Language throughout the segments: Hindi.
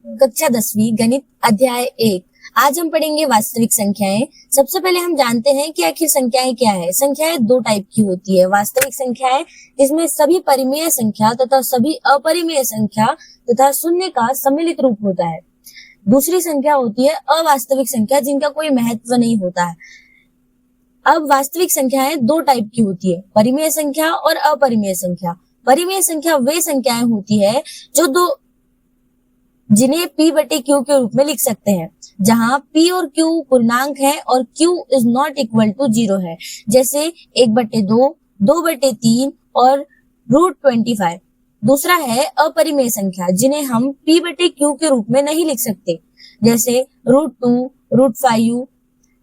कक्षा 10वीं गणित अध्याय 1। आज हम पढ़ेंगे वास्तविक संख्याएं। सबसे पहले हम जानते हैं कि आखिर संख्याएं क्या है। संख्याएं दो टाइप की होती है। वास्तविक संख्याएं, जिसमें सभी परिमेय संख्या तथा सभी अपरिमेय संख्या तथा शून्य का सम्मिलित रूप होता है। दूसरी संख्या होती है अवास्तविक संख्या, जिनका कोई महत्व नहीं होता है। अब वास्तविक संख्याएं दो टाइप की होती है, परिमेय संख्या और अपरिमेय संख्या। परिमेय संख्या वे संख्याएं होती है जिन्हें p बटे q के रूप में लिख सकते हैं, जहां p और q पूर्णांक है और q is not equal to 0 है, जैसे 1/2, 2/3 और √25। दूसरा है अपरिमेय संख्या, जिन्हें हम p बटे q के रूप में नहीं लिख सकते, जैसे √2, √5।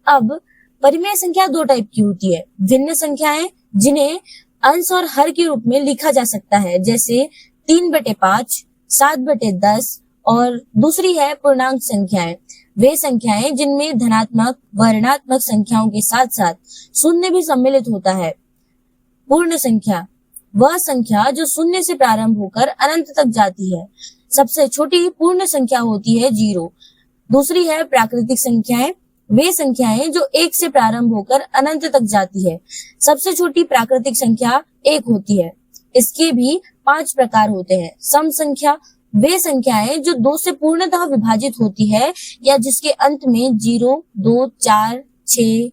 अब परिमेय संख्या दो टाइप की होती है, भिन्न संख्याएं जिन्हें अंश और हर के रूप में लिखा जा सकता है, जैसे 3/5, 7/10, और दूसरी है पूर्णांक संख्याएं, वे संख्याएं जिनमें धनात्मक व ऋणात्मक संख्याओं के साथ साथ शून्य भी सम्मिलित होता है। पूर्ण संख्या वह संख्या जो शून्य से प्रारंभ होकर अनंत तक जाती है। सबसे छोटी पूर्ण संख्या होती है 0। दूसरी है प्राकृतिक संख्याएं, वे संख्याएं जो 1 से प्रारंभ होकर अनंत तक जाती है। सबसे छोटी प्राकृतिक संख्या 1 होती है। इसके भी 5 प्रकार होते हैं। सम संख्या वे संख्याएं जो 2 से पूर्णतः विभाजित होती है या जिसके अंत में 0, 2, 4, 6,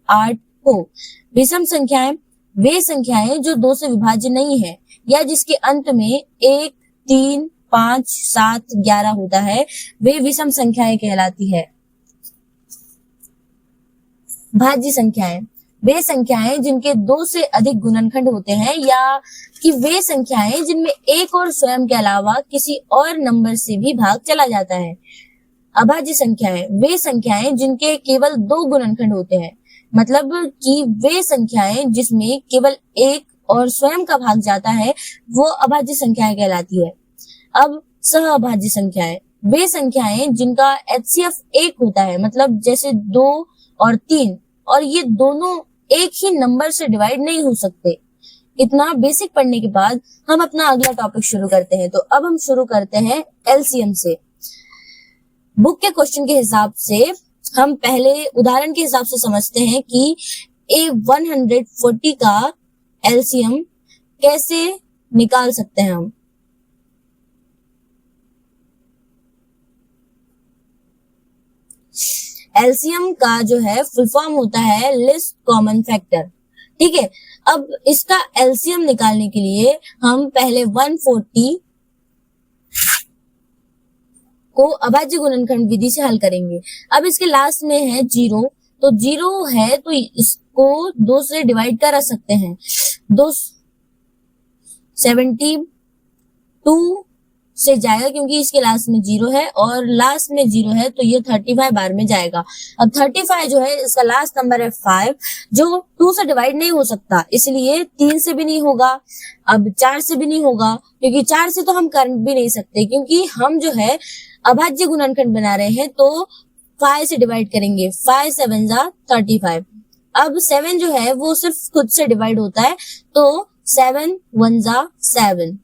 8 हो। विषम संख्याएं वे संख्याएं जो 2 से विभाज्य नहीं है या जिसके अंत में 1, 3, 5, 7, 11 होता है, वे विषम संख्याएं कहलाती है। भाज्य संख्याएं वे संख्याएं जिनके 2 से अधिक गुणनखंड होते हैं, या कि वे संख्याएं जिनमें एक और स्वयं के अलावा किसी और नंबर से भी भाग चला जाता है। अभाज्य संख्याएं वे संख्याएं जिनके केवल 2 गुणनखंड होते हैं, मतलब कि वे संख्याएं जिसमें केवल एक और स्वयं का भाग जाता है, वो अभाज्य संख्याएं कहलाती है। अब सहअभाज्य संख्याएं वे संख्याएं जिनका HCF 1 होता है, मतलब जैसे 2 और 3, और ये दोनों एक ही नंबर से डिवाइड नहीं हो सकते। इतना बेसिक पढ़ने के बाद हम अपना अगला टॉपिक शुरू करते हैं। तो अब हम शुरू करते हैं एलसीएम से। बुक के क्वेश्चन के हिसाब से हम पहले उदाहरण के हिसाब से समझते हैं कि A140 का एलसीएम कैसे निकाल सकते हैं हम। एलसीएम का जो है फुल फॉर्म होता है लिस्ट कॉमन फैक्टर। ठीक है, अब इसका एलसीएम निकालने के लिए हम पहले 140 को अभाज्य गुणनखंड विधि से हल करेंगे। अब इसके लास्ट में है 0, तो 0 है तो इसको 2 से डिवाइड करा सकते हैं। 72 से जाएगा क्योंकि इसके लास्ट में 0 है और लास्ट में 0 है, तो ये 35 बार में जाएगा। अब 35 जो है इसका लास्ट नंबर है 5, जो 2 से डिवाइड नहीं हो सकता, इसलिए 3 से भी नहीं होगा। अब 4 से भी नहीं होगा, क्योंकि 4 से तो हम कर भी नहीं सकते, क्योंकि हम जो है अभाज्य गुणनखंड बना रहे हैं, तो 5 से डिवाइड करेंगे। 5 7 जा 35। अब 7 जो है वो सिर्फ खुद से डिवाइड होता है, तो 7 1 जा 7।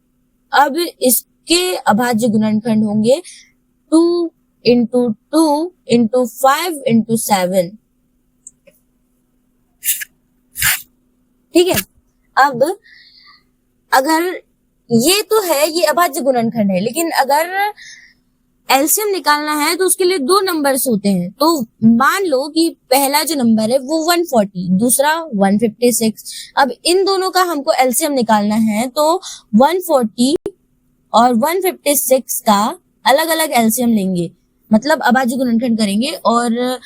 अब इसके अभाज्य गुणनखंड होंगे 2 × 2 × 5 × 7। ठीक है, अब अगर ये तो है, ये अभाज्य गुणनखंड है, लेकिन अगर एलसीएम निकालना है तो उसके लिए 2 नंबर्स होते हैं। तो मान लो कि पहला जो नंबर है वो 140, दूसरा 156। अब इन दोनों का हमको एलसीएम निकालना है, तो 140 और 156 का अलग अलग एलसीएम लेंगे, मतलब अभाज्य गुणनखंड करेंगे। और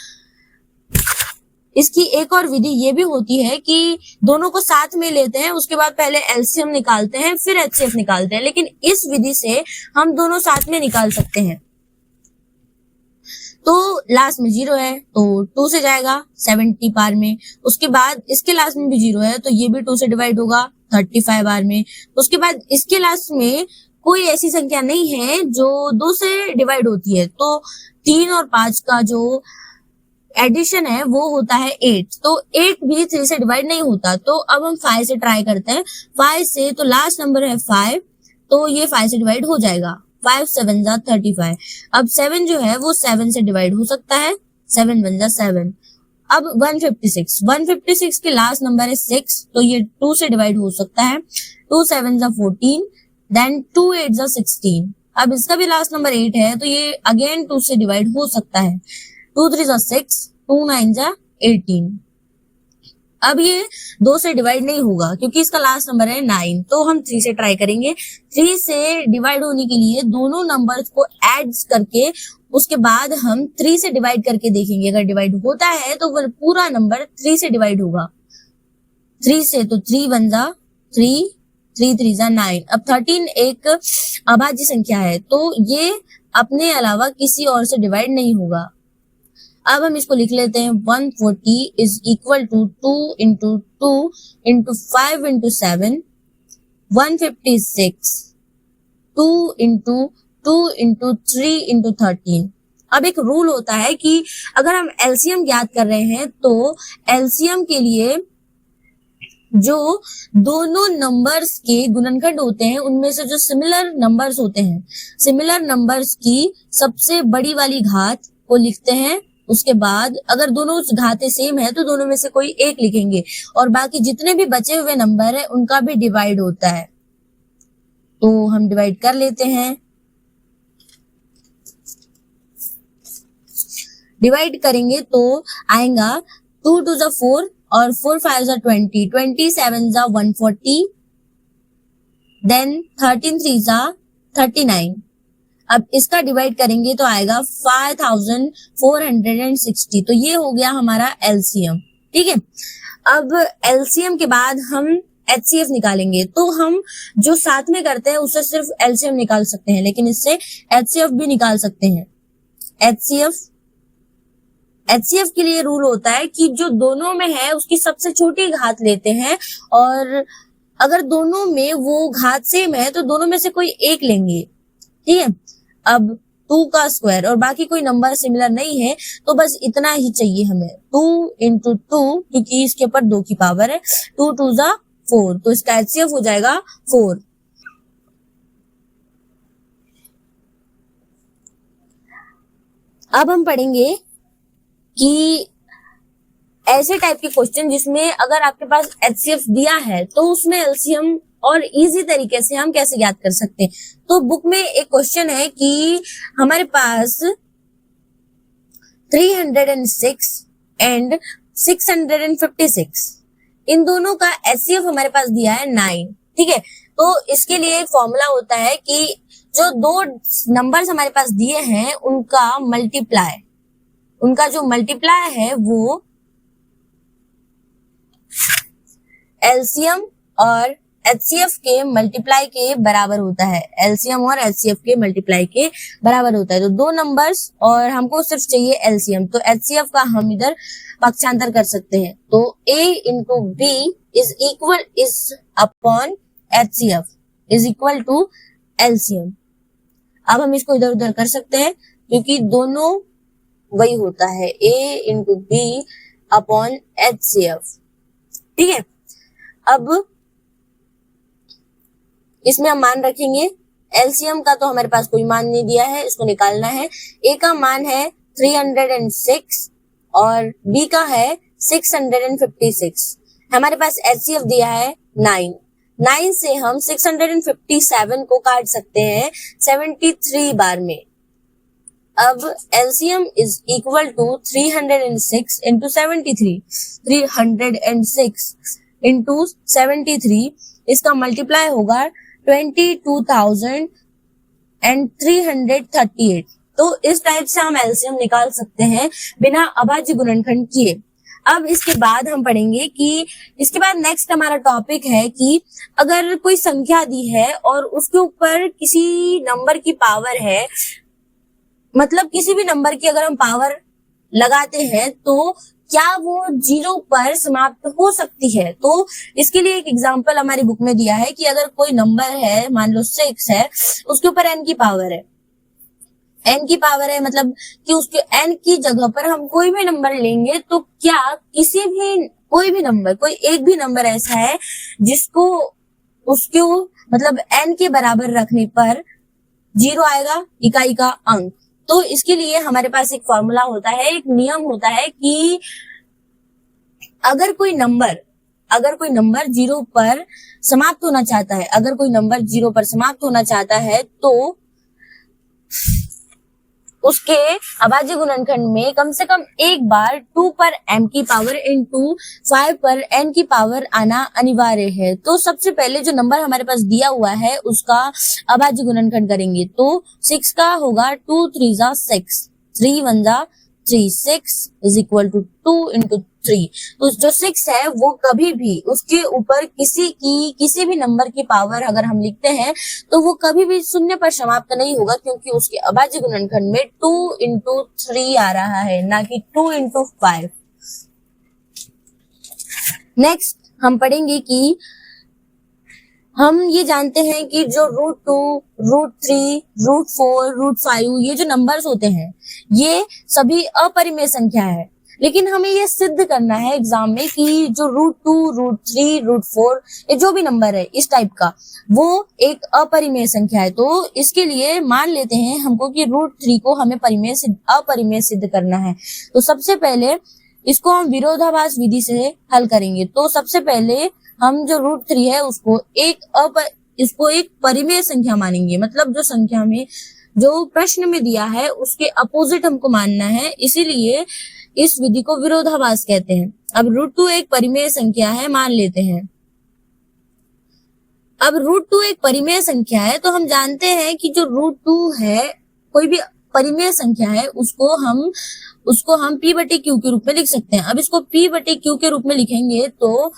इसकी एक और विधि ये भी होती है कि दोनों को साथ में लेते हैं, उसके बाद पहले एलसीएम निकालते हैं, फिर एचसीएफ निकालते हैं, लेकिन इस विधि से हम दोनों साथ में निकाल सकते हैं। तो लास्ट में 0 है तो 2 से जाएगा 70 बार में। उसके बाद इसके लास्ट में भी 0 है, तो ये भी 2 से डिवाइड होगा 35 बार में। उसके बाद इसके लास्ट में कोई ऐसी संख्या नहीं है जो 2 से डिवाइड होती है, तो 3 और 5 का जो एडिशन है वो होता है 8, तो 8 भी 3 से डिवाइड नहीं होता। तो अब हम 5 से ट्राई करते हैं। 5 से तो लास्ट नंबर है 5, तो ये 5 से डिवाइड हो जाएगा। 5 7 जा 35। अब 7 जो है वो 7 से डिवाइड हो सकता है, 7 1 जा 7। अब 156 के लास्ट नंबर है 6, तो ये 2 से डिवाइड हो सकता है, 2 7 जा 14, देन 2 8 जा 16। अब इसका भी लास्ट नंबर 8 है, तो ये अगेन 2 से डिवाइड हो सकता है, 2 3 जा 6, 2 9 जा 18। अब ये 2 से डिवाइड नहीं होगा क्योंकि इसका लास्ट नंबर है 9, तो हम 3 से ट्राई करेंगे। 3 से डिवाइड होने के लिए दोनों नंबर्स को ऐड करके उसके बाद हम 3 से डिवाइड करके देखेंगे। अगर डिवाइड होता है तो वो पूरा नंबर 3 से डिवाइड होगा। 3 से तो 3 1 जा 3, 3 3 जा 9। अब 13 एक अभाज्य संख्या है, तो ये अपने अलावा किसी और से डिवाइड नहीं होगा। अब हम इसको लिख लेते हैं, 140 is equal to 2 into 2 into 5 into 7, 156, 2 into 2 into 3 into 13। अब एक रूल होता है कि अगर हम एलसीएम ज्ञात कर रहे हैं तो एलसीएम के लिए जो दोनों नंबर्स के गुणनखंड होते हैं उनमें से जो सिमिलर नंबर्स होते हैं, सिमिलर नंबर्स की सबसे बड़ी वाली घात को लिखते हैं। उसके बाद अगर दोनों घातें सेम है तो दोनों में से कोई एक लिखेंगे और बाकी जितने भी बचे हुए नंबर है उनका भी डिवाइड होता है, तो हम डिवाइड कर लेते हैं। डिवाइड करेंगे तो आएगा 2 2 जा 4 और 4 5 जा 20, 27 जा 140, देन 13 3 जा 39। अब इसका डिवाइड करेंगे तो आएगा 5460। तो ये हो गया हमारा एलसीएम। ठीक है, अब एलसीएम के बाद हम एचसीएफ निकालेंगे। तो हम जो साथ में करते हैं उससे सिर्फ एलसीएम निकाल सकते हैं, लेकिन इससे एचसीएफ भी निकाल सकते हैं। एचसीएफ के लिए रूल होता है कि जो दोनों में है उसकी सबसे छोटी घात लेते हैं, और अगर दोनों में वो घात सेम है तो दोनों में से कोई एक लेंगे। ठीक है, अब 2 का स्क्वायर और बाकी कोई नंबर सिमिलर नहीं है तो बस इतना ही चाहिए हमें, 2 इंटू 2, क्योंकि इसके ऊपर 2 की पावर है, 2 2 जा 4, तो इसका एचसीएफ हो जाएगा 4। अब हम पढ़ेंगे कि ऐसे टाइप के क्वेश्चन जिसमें अगर आपके पास एचसीएफ दिया है तो उसमें एलसीएम और इजी तरीके से हम कैसे ज्ञात कर सकते हैं। तो बुक में एक क्वेश्चन है कि हमारे पास 306 एंड 656, इन दोनों का एचसीएफ हमारे पास दिया है 9। ठीक है, तो इसके लिए एक फॉर्मूला होता है कि जो दो नंबर्स हमारे पास दिए हैं उनका जो मल्टीप्लाई है वो एलसीएम और एचसीएफ के मल्टीप्लाई के बराबर होता है। एलसीएम और एचसीएफ के मल्टीप्लाई के बराबर होता है। तो दो नंबर्स और हमको सिर्फ चाहिए एलसीएम, तो एचसीएफ का हम इधर पक्षांतर कर सकते हैं। तो a into B is upon HCF is equal to LCM. अब हम इसको इधर उधर कर सकते हैं क्योंकि दोनों वही होता है, a into B upon HCF. ठीक है, अब इसमें हम मान रखेंगे। एलसीएम का तो हमारे पास कोई मान नहीं दिया है, इसको निकालना है। ए का मान है 306 और बी का है 656। हमारे पास एचसीएफ दिया है 9 से हम 657 को काट सकते हैं 73 बार में। अब LCM is equal to 306 into 73, 306 into 73, इसका मल्टीप्लाई होगा 22,338। तो इस टाइप से हम एलसीएम निकाल सकते हैं बिना अभाज्य गुणनखंड किए। अब इसके बाद हम पढ़ेंगे कि इसके बाद नेक्स्ट हमारा टॉपिक है कि अगर कोई संख्या दी है और उसके ऊपर किसी नंबर की पावर है, मतलब किसी भी नंबर की अगर हम पावर लगाते हैं तो क्या वो 0 पर समाप्त हो सकती है। तो इसके लिए एक एग्जांपल हमारी बुक में दिया है कि अगर कोई नंबर है, मान लो 6 है, उसके ऊपर n की पावर है, n की पावर है मतलब कि उसके n की जगह पर हम कोई भी नंबर लेंगे तो क्या कोई भी नंबर, कोई एक भी नंबर ऐसा है जिसको उसको मतलब n के बराबर रखने पर जीरो आएगा, इकाई का अंक। तो इसके लिए हमारे पास एक फॉर्मूला होता है, एक नियम होता है कि अगर कोई नंबर जीरो पर समाप्त होना चाहता है, अगर कोई नंबर जीरो पर समाप्त होना चाहता है तो उसके अभाज्य गुणनखंड में कम से कम एक बार 2 पर m की पावर इंटू 5 पर n की पावर आना अनिवार्य है। तो सबसे पहले जो नंबर हमारे पास दिया हुआ है उसका अभाज्य गुणनखंड करेंगे। तो 6 का होगा 2 3 जा 6, 3 1 जा 3, 6 इज इक्वल टू 2 इंटू 3। तो जो 6 है वो कभी भी उसके ऊपर किसी भी नंबर की पावर अगर हम लिखते हैं तो वो कभी भी शून्य पर समाप्त नहीं होगा, क्योंकि उसके अभाज्य गुणनखंड में 2 इंटू 3 आ रहा है, ना कि 2 इंटू 5। नेक्स्ट हम पढ़ेंगे कि हम ये जानते हैं कि जो √2, √3, √4, √5 ये जो नंबर्स होते हैं ये सभी अपरिमेय संख्या है। लेकिन हमें ये सिद्ध करना है एग्जाम में कि जो √2, √3, √4 ये जो भी नंबर है इस टाइप का वो एक अपरिमेय संख्या है। तो इसके लिए मान लेते हैं हमको कि √3 को हमें अपरिमेय सिद्ध करना है। तो सबसे पहले इसको हम विरोधाभास विधि से हल करेंगे। तो सबसे पहले हम जो √3 है उसको एक परिमेय संख्या मानेंगे, मतलब जो संख्या में जो प्रश्न में दिया है उसके अपोजिट हमको मानना है, इसीलिए इस विधि को विरोधाभास कहते हैं। अब √2 एक परिमेय संख्या है मान लेते हैं। अब √2 एक परिमेय संख्या है तो हम जानते हैं कि जो √2 है कोई भी परिमेय संख्या है उसको हम p बटे q के रूप में लिख सकते हैं। अब इसको p बटे q के रूप में लिखेंगे तो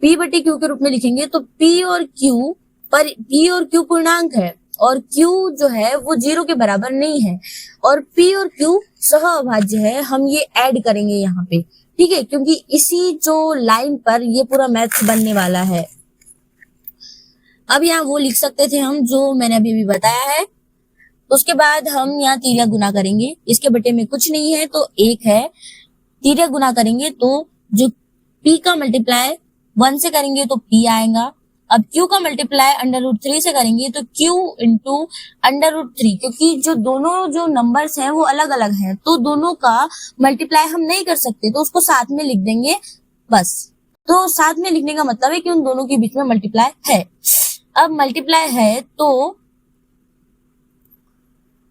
p बटे q के रूप में लिखेंगे तो p और q पूर्णांक है और q जो है वो 0 के बराबर नहीं है और p और q सह अभाज्य है। हम ये ऐड करेंगे यहाँ पे, ठीक है, क्योंकि इसी जो लाइन पर ये पूरा मैथ्स बनने वाला है। अब यहाँ वो लिख सकते थे हम जो मैंने अभी भी बताया है। उसके बाद हम यहाँ तिर्यक गुना करेंगे, इसके बटे में कुछ नहीं है तो 1 है। तिर्यक गुना करेंगे तो जो p का मल्टीप्लाई 1 से करेंगे तो p आएगा। अब q का मल्टीप्लाई √3 से करेंगे तो q इंटू √3, क्योंकि जो दोनों जो नंबर्स हैं वो अलग अलग हैं तो दोनों का मल्टीप्लाई हम नहीं कर सकते, तो उसको साथ में लिख देंगे बस। तो साथ में लिखने का मतलब है कि उन दोनों के बीच में मल्टीप्लाई है। अब मल्टीप्लाई है तो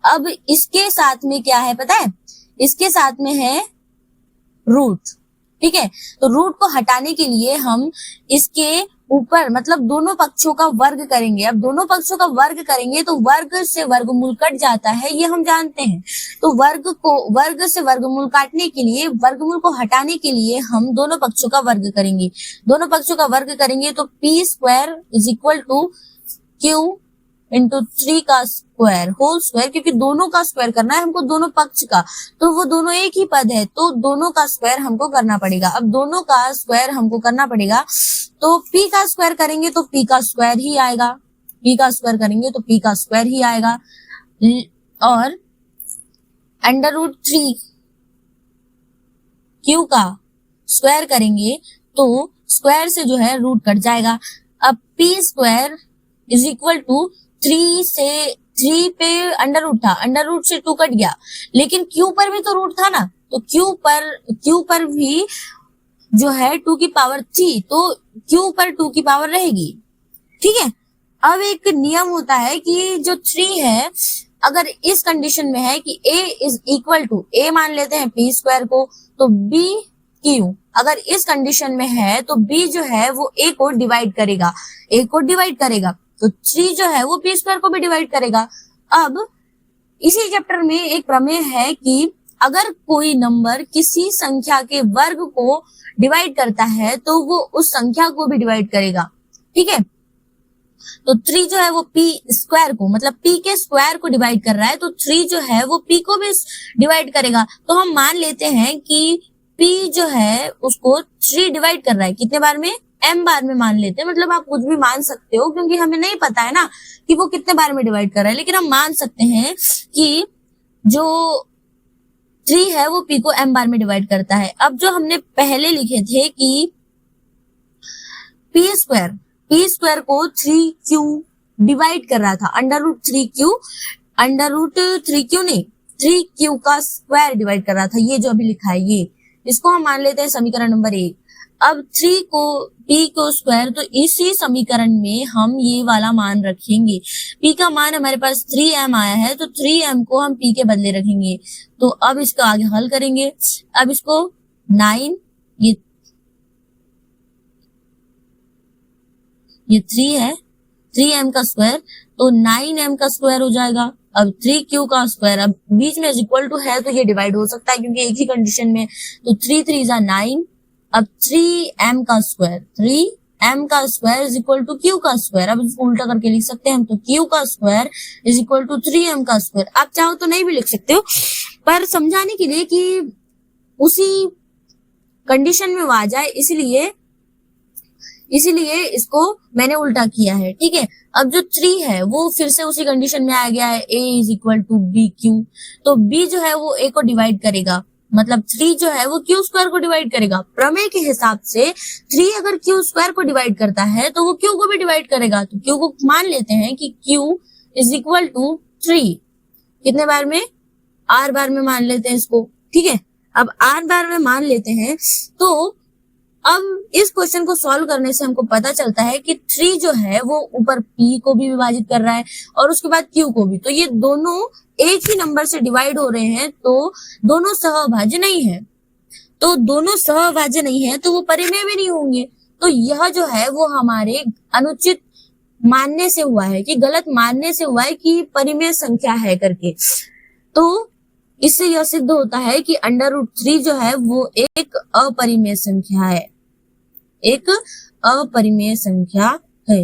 अब इसके साथ में क्या है पता है, इसके साथ में है रूट, ठीक है। तो रूट को हटाने के लिए हम इसके ऊपर मतलब दोनों पक्षों का वर्ग करेंगे। अब दोनों पक्षों का वर्ग करेंगे तो वर्ग से वर्गमूल कट जाता है, ये हम जानते हैं। तो वर्ग से वर्गमूल काटने के लिए, वर्गमूल को हटाने के लिए हम दोनों पक्षों का वर्ग करेंगे। दोनों पक्षों का वर्ग करेंगे तो p² is equal to q into 3 का स्क्वायर होल स्क्वायर, क्योंकि दोनों का स्क्वायर करना है हमको, दोनों पक्ष का, तो वो दोनों एक ही पद है तो दोनों का स्क्वायर हमको करना पड़ेगा। अब दोनों का स्क्वायर हमको करना पड़ेगा तो p का स्क्वायर करेंगे तो p का स्क्वायर ही आएगा, p का स्क्वायर करेंगे तो p का स्क्वायर ही आएगा। और √3 q का स्क्वायर करेंगे तो स्क्वायर से जो है रूट कट जाएगा। अब p² इज इक्वल टू 3 पे अंडर था, अंडर रूट से 2 कट गया, लेकिन q पर भी तो रूट था ना, तो q पर भी जो है 2 की पावर थी तो q पर 2 की पावर रहेगी, ठीक है। अब एक नियम होता है कि जो 3 है अगर इस कंडीशन में है कि a is equal to a मान लेते हैं p² को, तो b q अगर इस कंडीशन में है तो b जो है वो a को डिवाइड करेगा, तो 3 जो है वो p² को भी डिवाइड करेगा। अब इसी चैप्टर में एक प्रमेय है कि अगर कोई नंबर किसी संख्या के वर्ग को डिवाइड करता है तो वो उस संख्या को भी डिवाइड करेगा, ठीक है। तो 3 जो है वो p² को मतलब p के स्क्वायर को डिवाइड कर रहा है, तो 3 जो है वो p को भी डिवाइड करेगा। तो हम मान लेते हैं कि p जो है उसको 3 डिवाइड कर रहा है, कितने बार में, m बार में मान लेते हैं, मतलब आप कुछ भी मान सकते हो क्योंकि हमें नहीं पता है ना कि वो कितने बार में डिवाइड कर रहा है, लेकिन हम मान सकते हैं कि जो 3 है वो p को m बार में डिवाइड करता है। अब जो हमने पहले लिखे थे कि p² को 3q डिवाइड कर रहा था, अंडर रूट थ्री क्यू नहीं, 3q का स्क्वायर डिवाइड कर रहा था, ये जो अभी लिखा है ये, इसको हम मान लेते हैं समीकरण नंबर 1। अब 3 को p को स्क्वायर, तो इसी समीकरण में हम ये वाला मान रखेंगे। p का मान हमारे पास 3m आया है, तो 3m को हम p के बदले रखेंगे। तो अब इसका आगे हल करेंगे। अब इसको 9, ये 3 है, 3m का स्क्वायर, तो 9m का स्क्वायर हो जाएगा। अब 3q का स्क्वायर, अब बीच में इक्वल टू है तो ये डिवाइड हो सकता है क्योंकि एक ही कंडीशन में, तो 3 3 जा 9। अब 3m का square is equal to q का स्क्वायर। अब इसको उल्टा करके लिख सकते हैं हम, तो q का square is equal to 3m का स्क्वायर। आप चाहो तो नहीं भी लिख सकते हो, पर समझाने के लिए कि उसी कंडीशन में वो आ जाए, इसीलिए इसको मैंने उल्टा किया है, ठीक है। अब जो 3 है वो फिर से उसी कंडीशन में आ गया है, a is equal to B Q, तो b जो है वो a को डिवाइड करेगा, मतलब 3 जो है वो q स्क्वायर को डिवाइड करेगा। प्रमेय के हिसाब से 3 अगर q स्क्वायर को डिवाइड करता है तो वो q को भी डिवाइड करेगा, तो q को मान लेते हैं कि q इज इक्वल टू 3, कितने बार में, r बार में मान लेते हैं इसको, ठीक है। अब r बार में मान लेते हैं, तो अब इस क्वेश्चन को सॉल्व करने से हमको पता चलता है कि 3 जो है वो ऊपर p को भी विभाजित कर रहा है और उसके बाद q को भी, तो ये दोनों एक ही नंबर से डिवाइड हो रहे हैं, तो दोनों सहभाज्य नहीं है, तो वो परिमेय भी नहीं होंगे। तो यह जो है वो हमारे अनुचित मानने से हुआ है, कि गलत मानने से हुआ है कि परिमेय संख्या है करके। तो इससे यह सिद्ध होता है कि अंडर रूट 3 जो है वो एक अपरिमेय संख्या है,